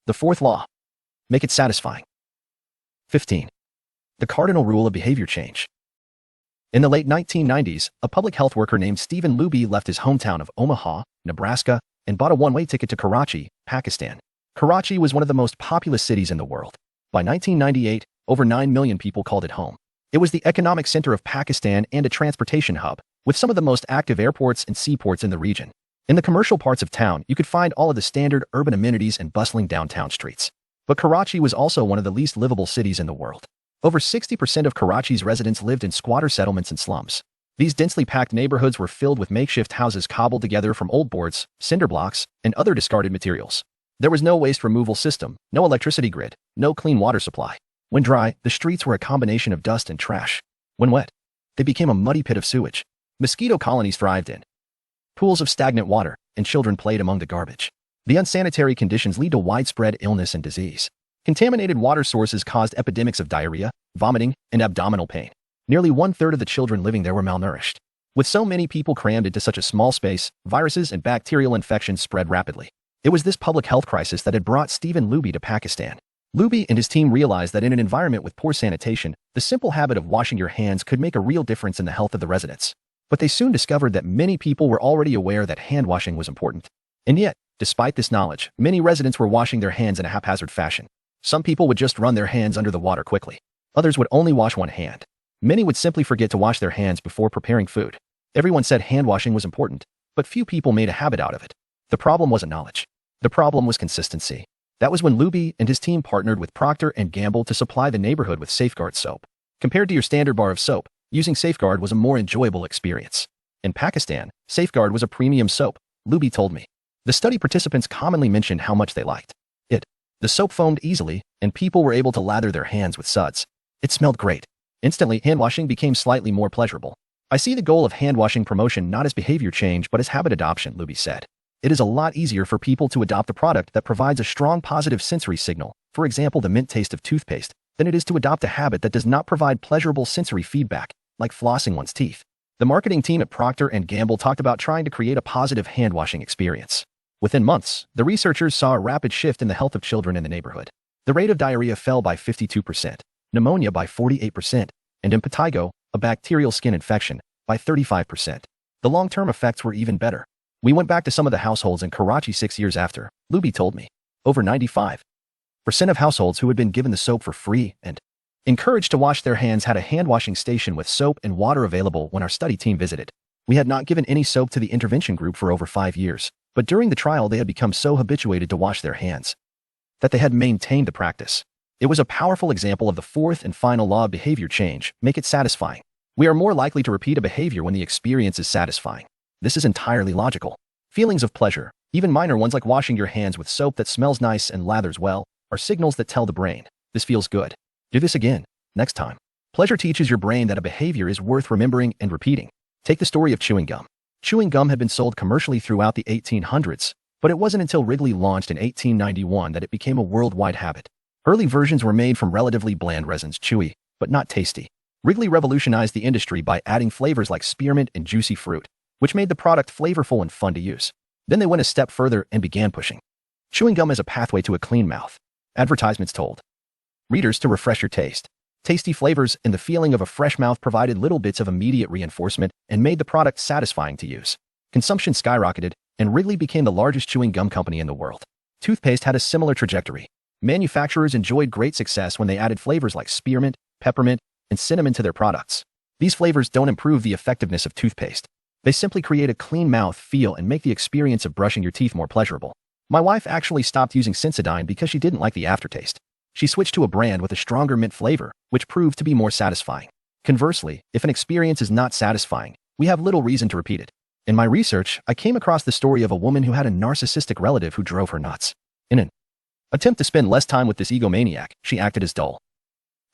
The fourth law. Make it satisfying. 15. The cardinal rule of behavior change. In the late 1990s, a public health worker named Stephen Luby left his hometown of Omaha, Nebraska, and bought a one-way ticket to Karachi, Pakistan. Karachi was one of the most populous cities in the world. By 1998, over 9 million people called it home. It was the economic center of Pakistan and a transportation hub, with some of the most active airports and seaports in the region. In the commercial parts of town, you could find all of the standard urban amenities and bustling downtown streets. But Karachi was also one of the least livable cities in the world. Over 60% of Karachi's residents lived in squatter settlements and slums. These densely packed neighborhoods were filled with makeshift houses cobbled together from old boards, cinder blocks, and other discarded materials. There was no waste removal system, no electricity grid, no clean water supply. When dry, the streets were a combination of dust and trash. When wet, they became a muddy pit of sewage. Mosquito colonies thrived in pools of stagnant water, and children played among the garbage. The unsanitary conditions lead to widespread illness and disease. Contaminated water sources caused epidemics of diarrhea, vomiting, and abdominal pain. Nearly 1/3 of the children living there were malnourished. With so many people crammed into such a small space, viruses and bacterial infections spread rapidly. It was this public health crisis that had brought Stephen Luby to Pakistan. Luby and his team realized that in an environment with poor sanitation, the simple habit of washing your hands could make a real difference in the health of the residents. But they soon discovered that many people were already aware that hand washing was important. And yet, despite this knowledge, many residents were washing their hands in a haphazard fashion. Some people would just run their hands under the water quickly. Others would only wash one hand. Many would simply forget to wash their hands before preparing food. Everyone said hand washing was important, but few people made a habit out of it. The problem wasn't knowledge. The problem was consistency. That was when Luby and his team partnered with Procter & Gamble to supply the neighborhood with Safeguard soap. Compared to your standard bar of soap, using Safeguard was a more enjoyable experience. In Pakistan, Safeguard was a premium soap, Luby told me. The study participants commonly mentioned how much they liked it. The soap foamed easily, and people were able to lather their hands with suds. It smelled great. Instantly, hand washing became slightly more pleasurable. I see the goal of hand washing promotion not as behavior change but as habit adoption, Luby said. It is a lot easier for people to adopt a product that provides a strong positive sensory signal, for example the mint taste of toothpaste, than it is to adopt a habit that does not provide pleasurable sensory feedback, like flossing one's teeth. The marketing team at Procter & Gamble talked about trying to create a positive hand-washing experience. Within months, the researchers saw a rapid shift in the health of children in the neighborhood. The rate of diarrhea fell by 52%, pneumonia by 48%, and impetigo, a bacterial skin infection, by 35%. The long-term effects were even better. We went back to some of the households in Karachi 6 years after, Luby told me. Over 95% of households who had been given the soap for free and encouraged to wash their hands had a hand-washing station with soap and water available when our study team visited. We had not given any soap to the intervention group for over 5 years, but during the trial they had become so habituated to wash their hands that they had maintained the practice. It was a powerful example of the fourth and final law of behavior change, make it satisfying. We are more likely to repeat a behavior when the experience is satisfying. This is entirely logical. Feelings of pleasure, even minor ones like washing your hands with soap that smells nice and lathers well, are signals that tell the brain, this feels good. Do this again, next time. Pleasure teaches your brain that a behavior is worth remembering and repeating. Take the story of chewing gum. Chewing gum had been sold commercially throughout the 1800s, but it wasn't until Wrigley launched in 1891 that it became a worldwide habit. Early versions were made from relatively bland resins, chewy, but not tasty. Wrigley revolutionized the industry by adding flavors like spearmint and juicy fruit, which made the product flavorful and fun to use. Then they went a step further and began pushing chewing gum as a pathway to a clean mouth. Advertisements told readers to refresh your taste. Tasty flavors and the feeling of a fresh mouth provided little bits of immediate reinforcement and made the product satisfying to use. Consumption skyrocketed, and Wrigley became the largest chewing gum company in the world. Toothpaste had a similar trajectory. Manufacturers enjoyed great success when they added flavors like spearmint, peppermint, and cinnamon to their products. These flavors don't improve the effectiveness of toothpaste. They simply create a clean mouth feel and make the experience of brushing your teeth more pleasurable. My wife actually stopped using Sensodyne because she didn't like the aftertaste. She switched to a brand with a stronger mint flavor, which proved to be more satisfying. Conversely, if an experience is not satisfying, we have little reason to repeat it. In my research, I came across the story of a woman who had a narcissistic relative who drove her nuts. In an attempt to spend less time with this egomaniac, she acted as dull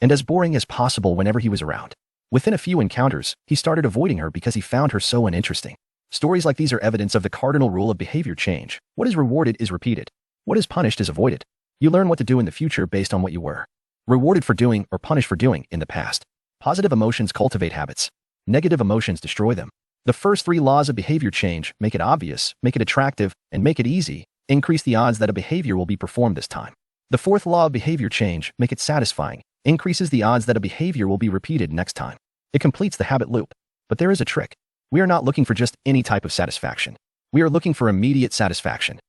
and as boring as possible whenever he was around. Within a few encounters, he started avoiding her because he found her so uninteresting. Stories like these are evidence of the cardinal rule of behavior change. What is rewarded is repeated. What is punished is avoided. You learn what to do in the future based on what you were rewarded for doing or punished for doing in the past. Positive emotions cultivate habits. Negative emotions destroy them. The first 3 laws of behavior change: make it obvious, make it attractive, and make it easy, increase the odds that a behavior will be performed this time. The fourth law of behavior change, make it satisfying, increases the odds that a behavior will be repeated next time. It completes the habit loop. But there is a trick. We are not looking for just any type of satisfaction. We are looking for immediate satisfaction.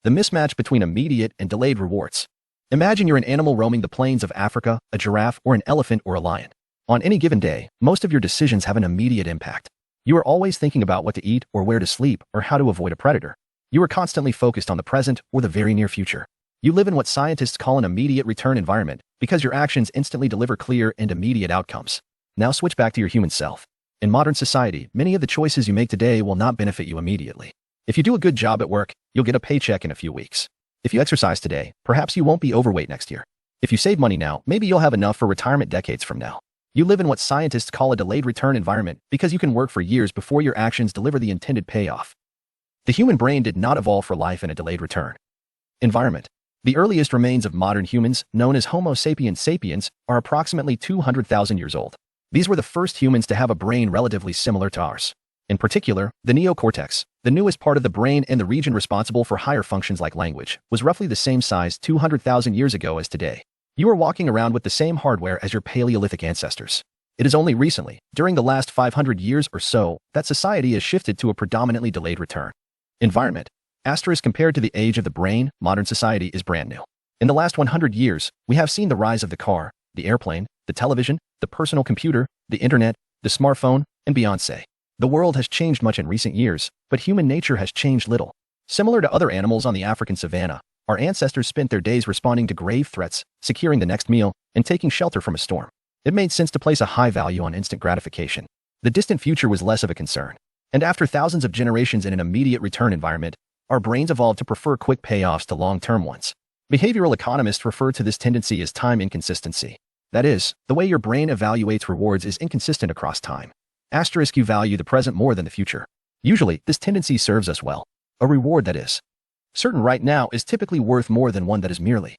The mismatch between immediate and delayed rewards. Imagine you're an animal roaming the plains of Africa, a giraffe, or an elephant or a lion. On any given day, most of your decisions have an immediate impact. You are always thinking about what to eat or where to sleep or how to avoid a predator. You are constantly focused on the present or the very near future. You live in what scientists call an immediate return environment because your actions instantly deliver clear and immediate outcomes. Now switch back to your human self. In modern society, many of the choices you make today will not benefit you immediately. If you do a good job at work, you'll get a paycheck in a few weeks. If you exercise today, perhaps you won't be overweight next year. If you save money now, maybe you'll have enough for retirement decades from now. You live in what scientists call a delayed return environment because you can work for years before your actions deliver the intended payoff. The human brain did not evolve for life in a delayed return environment. The earliest remains of modern humans, known as Homo sapiens sapiens, are approximately 200,000 years old. These were the first humans to have a brain relatively similar to ours. In particular, the neocortex, the newest part of the brain and the region responsible for higher functions like language, was roughly the same size 200,000 years ago as today. You are walking around with the same hardware as your Paleolithic ancestors. It is only recently, during the last 500 years or so, that society has shifted to a predominantly delayed return environment. Asterisk compared to the age of the brain, modern society is brand new. In the last 100 years, we have seen the rise of the car, the airplane, the television, the personal computer, the internet, the smartphone, and Beyonce. The world has changed much in recent years, but human nature has changed little. Similar to other animals on the African savanna, our ancestors spent their days responding to grave threats, securing the next meal, and taking shelter from a storm. It made sense to place a high value on instant gratification. The distant future was less of a concern. And after thousands of generations in an immediate return environment, our brains evolved to prefer quick payoffs to long-term ones. Behavioral economists refer to this tendency as time inconsistency. That is, the way your brain evaluates rewards is inconsistent across time. Asterisk, you value the present more than the future. Usually, this tendency serves us well. A reward that is certain right now is typically worth more than one that is merely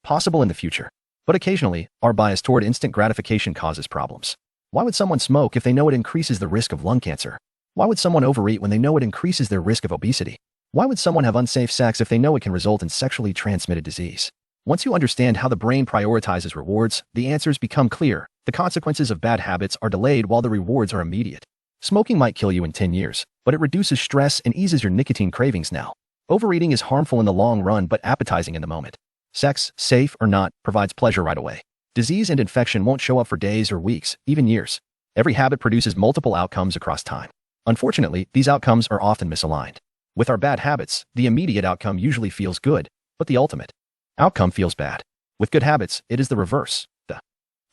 possible in the future. But occasionally, our bias toward instant gratification causes problems. Why would someone smoke if they know it increases the risk of lung cancer? Why would someone overeat when they know it increases their risk of obesity? Why would someone have unsafe sex if they know it can result in sexually transmitted disease? Once you understand how the brain prioritizes rewards, the answers become clear. The consequences of bad habits are delayed while the rewards are immediate. Smoking might kill you in 10 years, but it reduces stress and eases your nicotine cravings now. Overeating is harmful in the long run but appetizing in the moment. Sex, safe or not, provides pleasure right away. Disease and infection won't show up for days or weeks, even years. Every habit produces multiple outcomes across time. Unfortunately, these outcomes are often misaligned. With our bad habits, the immediate outcome usually feels good, but the ultimate outcome feels bad. With good habits, it is the reverse. The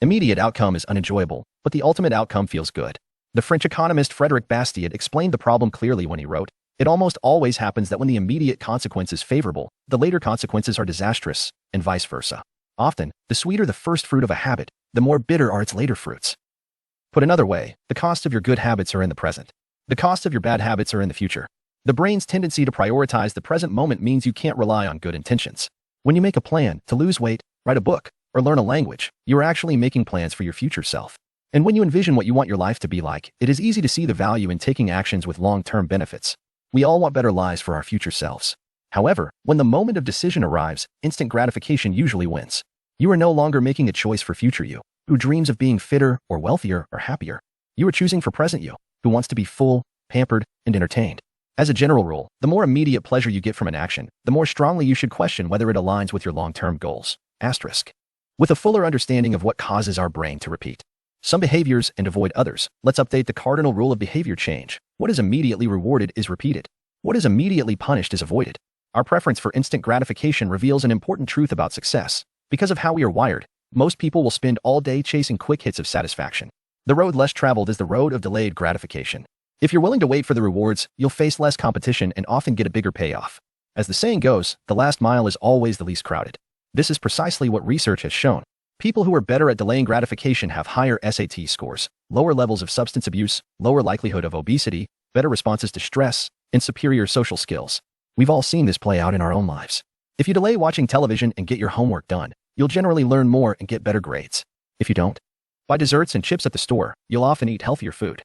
immediate outcome is unenjoyable, but the ultimate outcome feels good. The French economist Frédéric Bastiat explained the problem clearly when he wrote, "It almost always happens that when the immediate consequence is favorable, the later consequences are disastrous, and vice versa. Often, the sweeter the first fruit of a habit, the more bitter are its later fruits." Put another way, the cost of your good habits are in the present. The cost of your bad habits are in the future. The brain's tendency to prioritize the present moment means you can't rely on good intentions. When you make a plan to lose weight, write a book, or learn a language, you are actually making plans for your future self. And when you envision what you want your life to be like, it is easy to see the value in taking actions with long-term benefits. We all want better lives for our future selves. However, when the moment of decision arrives, instant gratification usually wins. You are no longer making a choice for future you, who dreams of being fitter or wealthier or happier. You are choosing for present you, who wants to be full, pampered, and entertained. As a general rule, the more immediate pleasure you get from an action, the more strongly you should question whether it aligns with your long-term goals. Asterisk. With a fuller understanding of what causes our brain to repeat some behaviors and avoid others, let's update the cardinal rule of behavior change. What is immediately rewarded is repeated. What is immediately punished is avoided. Our preference for instant gratification reveals an important truth about success. Because of how we are wired, most people will spend all day chasing quick hits of satisfaction. The road less traveled is the road of delayed gratification. If you're willing to wait for the rewards, you'll face less competition and often get a bigger payoff. As the saying goes, the last mile is always the least crowded. This is precisely what research has shown. People who are better at delaying gratification have higher SAT scores, lower levels of substance abuse, lower likelihood of obesity, better responses to stress, and superior social skills. We've all seen this play out in our own lives. If you delay watching television and get your homework done, you'll generally learn more and get better grades. If you don't, buy desserts and chips at the store, you'll often eat healthier food.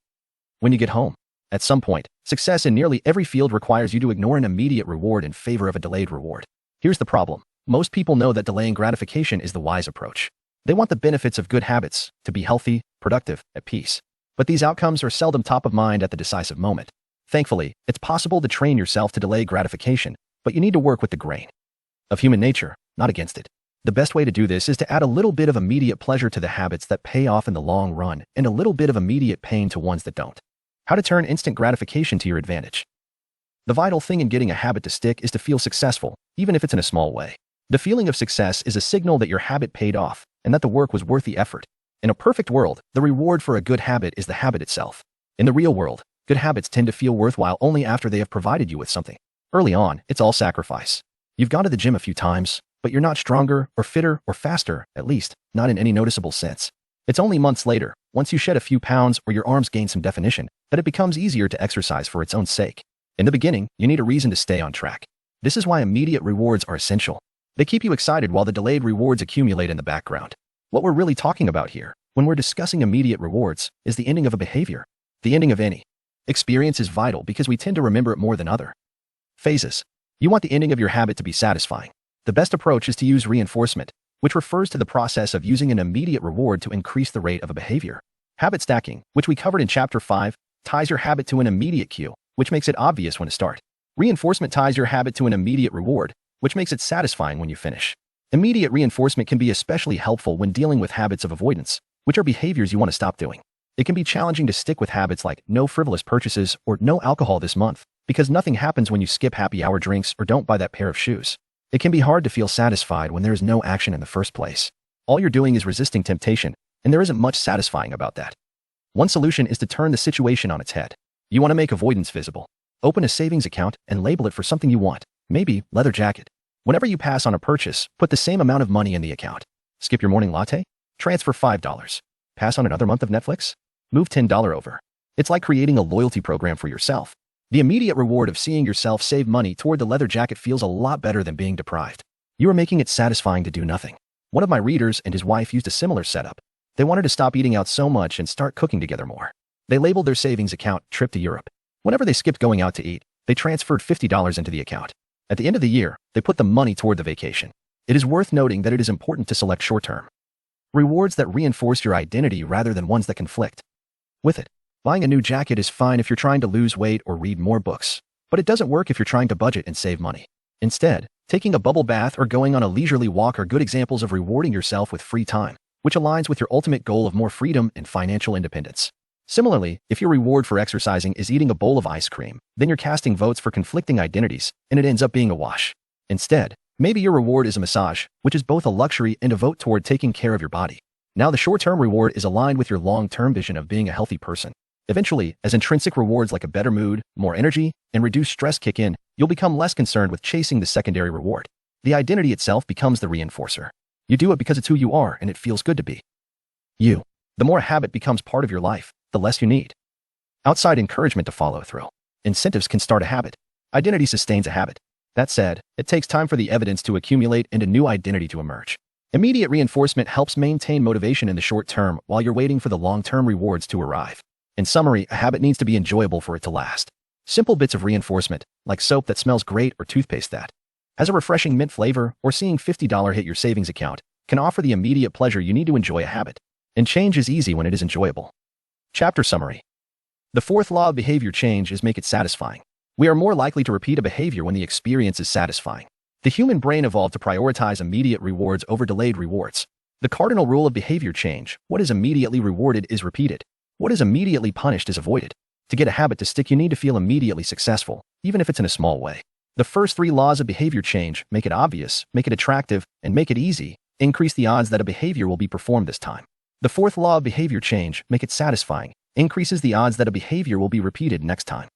When you get home, at some point, success in nearly every field requires you to ignore an immediate reward in favor of a delayed reward. Here's the problem. Most people know that delaying gratification is the wise approach. They want the benefits of good habits, to be healthy, productive, at peace. But these outcomes are seldom top of mind at the decisive moment. Thankfully, it's possible to train yourself to delay gratification, but you need to work with the grain of human nature, not against it. The best way to do this is to add a little bit of immediate pleasure to the habits that pay off in the long run and a little bit of immediate pain to ones that don't. How to turn instant gratification to your advantage. The vital thing in getting a habit to stick is to feel successful, even if it's in a small way. The feeling of success is a signal that your habit paid off and that the work was worth the effort. In a perfect world, the reward for a good habit is the habit itself. In the real world, good habits tend to feel worthwhile only after they have provided you with something. Early on, it's all sacrifice. You've gone to the gym a few times, but you're not stronger or fitter or faster, at least, not in any noticeable sense. It's only months later, once you shed a few pounds or your arms gain some definition, that it becomes easier to exercise for its own sake. In the beginning, you need a reason to stay on track. This is why immediate rewards are essential. They keep you excited while the delayed rewards accumulate in the background. What we're really talking about here, when we're discussing immediate rewards, is the ending of a behavior. The ending of any experience is vital because we tend to remember it more than other phases. You want the ending of your habit to be satisfying. The best approach is to use reinforcement, which refers to the process of using an immediate reward to increase the rate of a behavior. Habit stacking, which we covered in Chapter 5, ties your habit to an immediate cue, which makes it obvious when to start. Reinforcement ties your habit to an immediate reward, which makes it satisfying when you finish. Immediate reinforcement can be especially helpful when dealing with habits of avoidance, which are behaviors you want to stop doing. It can be challenging to stick with habits like no frivolous purchases or no alcohol this month, because nothing happens when you skip happy hour drinks or don't buy that pair of shoes. It can be hard to feel satisfied when there is no action in the first place. All you're doing is resisting temptation, and there isn't much satisfying about that. One solution is to turn the situation on its head. You want to make avoidance visible. Open a savings account and label it for something you want, maybe leather jacket. Whenever you pass on a purchase, put the same amount of money in the account. Skip your morning latte? Transfer $5. Pass on another month of Netflix? Move $10 over. It's like creating a loyalty program for yourself. The immediate reward of seeing yourself save money toward the leather jacket feels a lot better than being deprived. You are making it satisfying to do nothing. One of my readers and his wife used a similar setup. They wanted to stop eating out so much and start cooking together more. They labeled their savings account trip to Europe. Whenever they skipped going out to eat, they transferred $50 into the account. At the end of the year, they put the money toward the vacation. It is worth noting that it is important to select short-term rewards that reinforce your identity rather than ones that conflict with it. Buying a new jacket is fine if you're trying to lose weight or read more books, but it doesn't work if you're trying to budget and save money. Instead, taking a bubble bath or going on a leisurely walk are good examples of rewarding yourself with free time, which aligns with your ultimate goal of more freedom and financial independence. Similarly, if your reward for exercising is eating a bowl of ice cream, then you're casting votes for conflicting identities, and it ends up being a wash. Instead, maybe your reward is a massage, which is both a luxury and a vote toward taking care of your body. Now the short-term reward is aligned with your long-term vision of being a healthy person. Eventually, as intrinsic rewards like a better mood, more energy, and reduced stress kick in, you'll become less concerned with chasing the secondary reward. The identity itself becomes the reinforcer. You do it because it's who you are and it feels good to be you. The more a habit becomes part of your life, the less you need outside encouragement to follow through. Incentives can start a habit. Identity sustains a habit. That said, it takes time for the evidence to accumulate and a new identity to emerge. Immediate reinforcement helps maintain motivation in the short term while you're waiting for the long-term rewards to arrive. In summary, a habit needs to be enjoyable for it to last. Simple bits of reinforcement, like soap that smells great or toothpaste that has a refreshing mint flavor, or seeing $50 hit your savings account, can offer the immediate pleasure you need to enjoy a habit. And change is easy when it is enjoyable. Chapter summary. The fourth law of behavior change is make it satisfying. We are more likely to repeat a behavior when the experience is satisfying. The human brain evolved to prioritize immediate rewards over delayed rewards. The cardinal rule of behavior change: what is immediately rewarded is repeated. What is immediately punished is avoided. To get a habit to stick, you need to feel immediately successful, even if it's in a small way. The first three laws of behavior change: make it obvious, make it attractive, and make it easy, increase the odds that a behavior will be performed this time. The fourth law of behavior change: make it satisfying, increases the odds that a behavior will be repeated next time.